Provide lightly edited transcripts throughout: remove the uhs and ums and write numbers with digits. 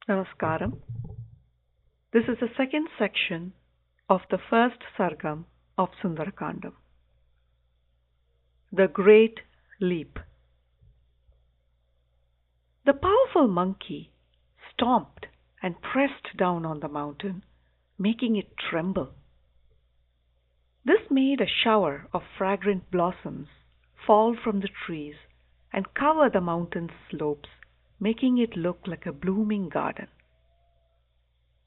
Namaskaram. This is the second section of the first sargam of Sundara Kaandam. The Great Leap. The powerful monkey stomped and pressed down on the mountain, making it tremble. This made a shower of fragrant blossoms fall from the trees and cover the mountain's slopes, making it look like a blooming garden.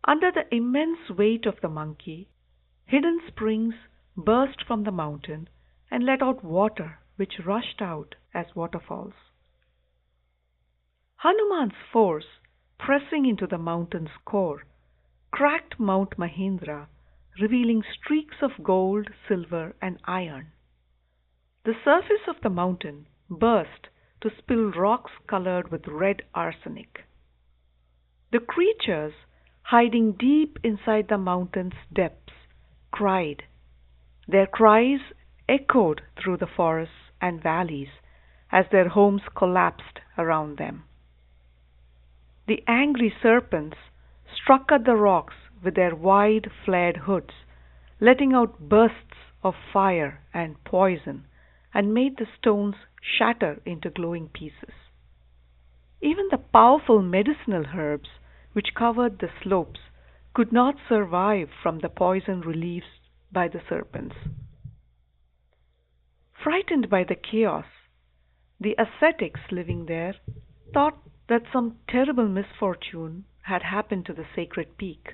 Under the immense weight of the monkey, hidden springs burst from the mountain and let out water which rushed out as waterfalls. Hanuman's force, pressing into the mountain's core, cracked Mount Mahendra, revealing streaks of gold, silver, and iron. The surface of the mountain burst to spill rocks colored with red arsenic. The creatures, hiding deep inside the mountain's depths, cried. Their cries echoed through the forests and valleys as their homes collapsed around them. The angry serpents struck at the rocks with their wide flared hoods, letting out bursts of fire and poison, and made the stones shatter into glowing pieces. Even the powerful medicinal herbs which covered the slopes could not survive from the poison released by the serpents. Frightened by the chaos, the ascetics living there thought that some terrible misfortune had happened to the sacred peak.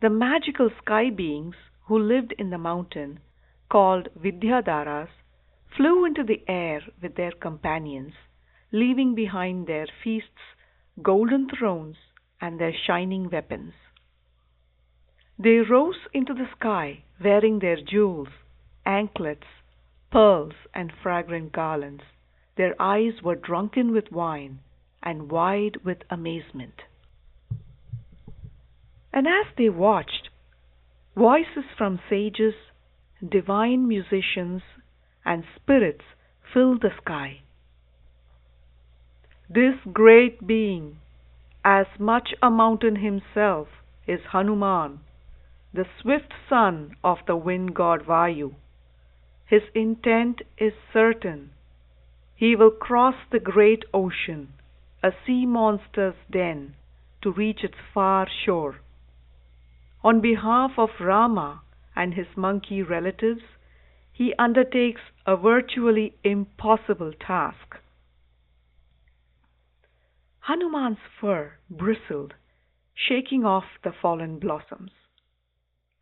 The magical sky beings who lived in the mountain, called Vidyadharas, flew into the air with their companions, leaving behind their feasts, golden thrones, and their shining weapons. They rose into the sky wearing their jewels, anklets, pearls, and fragrant garlands. Their eyes were drunken with wine and wide with amazement. And as they watched, voices from sages, divine musicians, and spirits filled the sky. This great being, as much a mountain himself, is Hanuman, the swift son of the wind god Vayu. His intent is certain. He will cross the great ocean, a sea monster's den, to reach its far shore. On behalf of Rama and his monkey relatives, he undertakes a virtually impossible task. Hanuman's fur bristled, shaking off the fallen blossoms.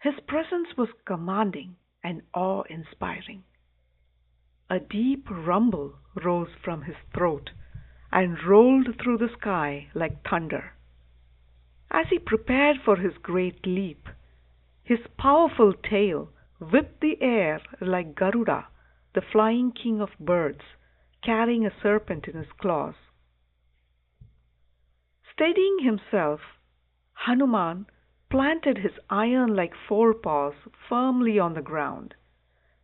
His presence was commanding and awe-inspiring. A deep rumble rose from his throat and rolled through the sky like thunder. As he prepared for his great leap, his powerful tail whipped the air like Garuda, the flying king of birds, carrying a serpent in his claws. Steadying himself, Hanuman planted his iron-like forepaws firmly on the ground,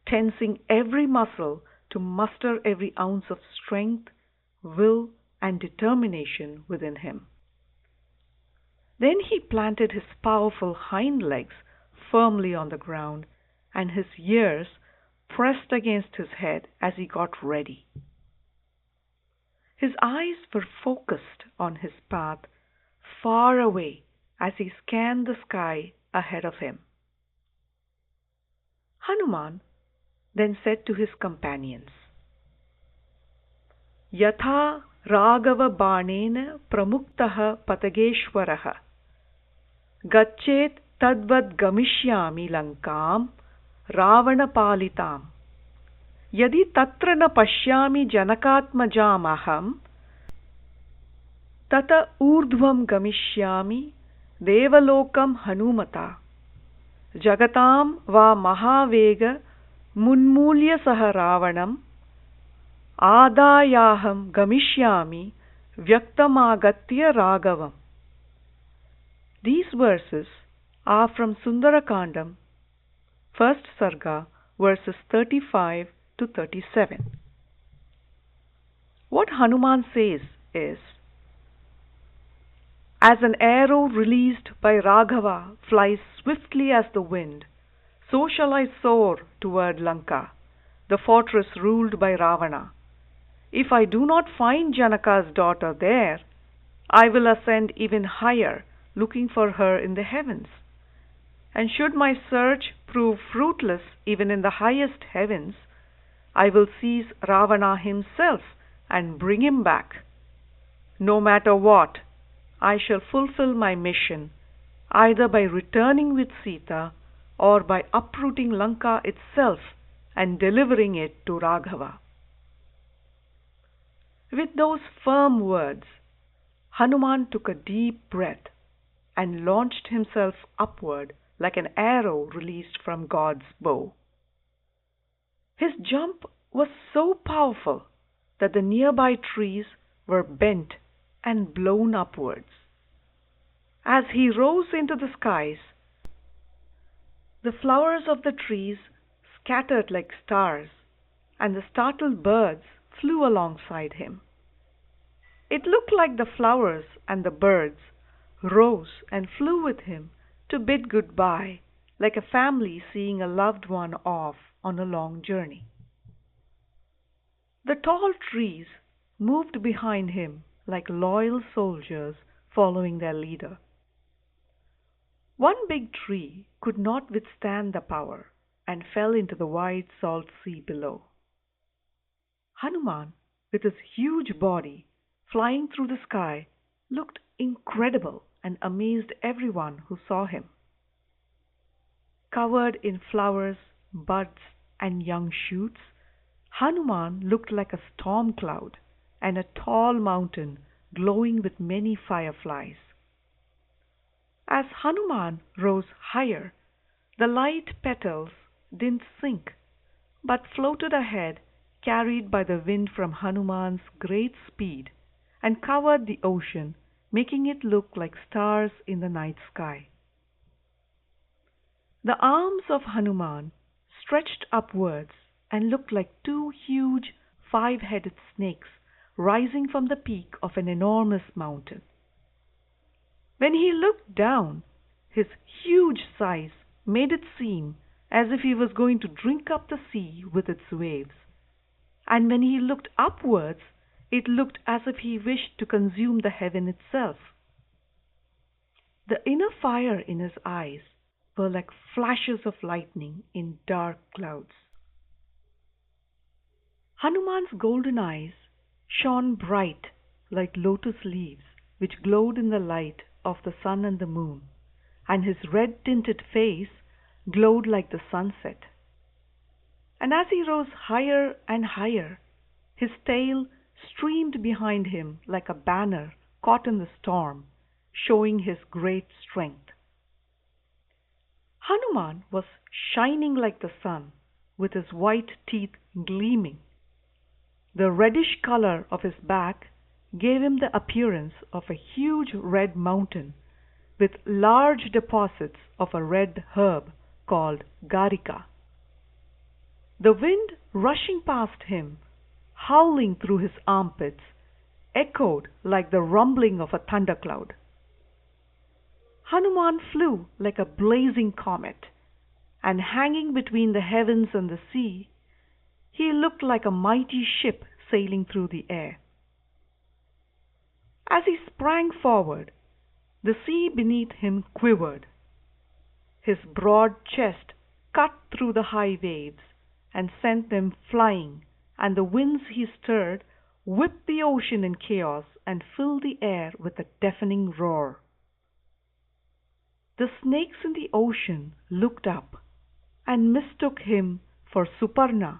tensing every muscle to muster every ounce of strength, will, and determination within him. Then he planted his powerful hind legs firmly on the ground, and his ears pressed against his head as he got ready. His eyes were focused on his path far away as he scanned the sky ahead of him. Hanuman then said to his companions, Yatha Raghava Banena Pramuktaha Patageshwaraha Gachet Tadvad Gamishyami Lankam Ravana Palitam Yadi Tatra Na Pashyami Janakatmajamaham Tata Urdhvam Gamishyami Devalokam Hanumata Jagatam Va Mahavega Munmulya Saha Ravanam Adayaham Gamishyami Vyaktamagattya Raghavam. These verses are from Sundara Kaandam, first sarga, verses 35 to 37. What Hanuman says is, As an arrow released by Raghava flies swiftly as the wind, so shall I soar toward Lanka, the fortress ruled by Ravana. If I do not find Janaka's daughter there, I will ascend even higher, looking for her in the heavens. And should my search prove fruitless even in the highest heavens, I will seize Ravana himself and bring him back. No matter what, I shall fulfill my mission, either by returning with Sita or by uprooting Lanka itself and delivering it to Raghava. With those firm words, Hanuman took a deep breath and launched himself upward like an arrow released from God's bow. His jump was so powerful that the nearby trees were bent and blown upwards. As he rose into the skies, the flowers of the trees scattered like stars, and the startled birds flew alongside him. It looked like the flowers and the birds rose and flew with him to bid goodbye, like a family seeing a loved one off on a long journey. The tall trees moved behind him like loyal soldiers following their leader. One big tree could not withstand the power and fell into the wide salt sea below. Hanuman, with his huge body flying through the sky, looked incredible and amazed everyone who saw him. Covered in flowers, buds, and young shoots, Hanuman looked like a storm cloud and a tall mountain glowing with many fireflies. As Hanuman rose higher, the light petals didn't sink, but floated ahead, carried by the wind from Hanuman's great speed, and covered the ocean, making it look like stars in the night sky. The arms of Hanuman stretched upwards and looked like two huge five-headed snakes rising from the peak of an enormous mountain. When he looked down, his huge size made it seem as if he was going to drink up the sea with its waves, and when he looked upwards, it looked as if he wished to consume the heaven itself. The inner fire in his eyes were like flashes of lightning in dark clouds. Hanuman's golden eyes shone bright like lotus leaves which glowed in the light of the sun and the moon, and his red-tinted face glowed like the sunset. And as he rose higher and higher, his tail streamed behind him like a banner caught in the storm, showing his great strength. Hanuman was shining like the sun, with his white teeth gleaming. The reddish color of his back gave him the appearance of a huge red mountain with large deposits of a red herb called garika. The wind rushing past him, howling through his armpits, echoed like the rumbling of a thundercloud. Hanuman flew like a blazing comet, and hanging between the heavens and the sea, he looked like a mighty ship sailing through the air. As he sprang forward, the sea beneath him quivered. His broad chest cut through the high waves and sent them flying, and the winds he stirred whipped the ocean in chaos and filled the air with a deafening roar. The snakes in the ocean looked up and mistook him for Suparna,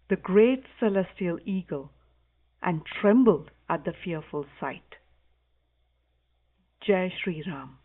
the great celestial eagle, and trembled at the fearful sight. Jai Shri Ram.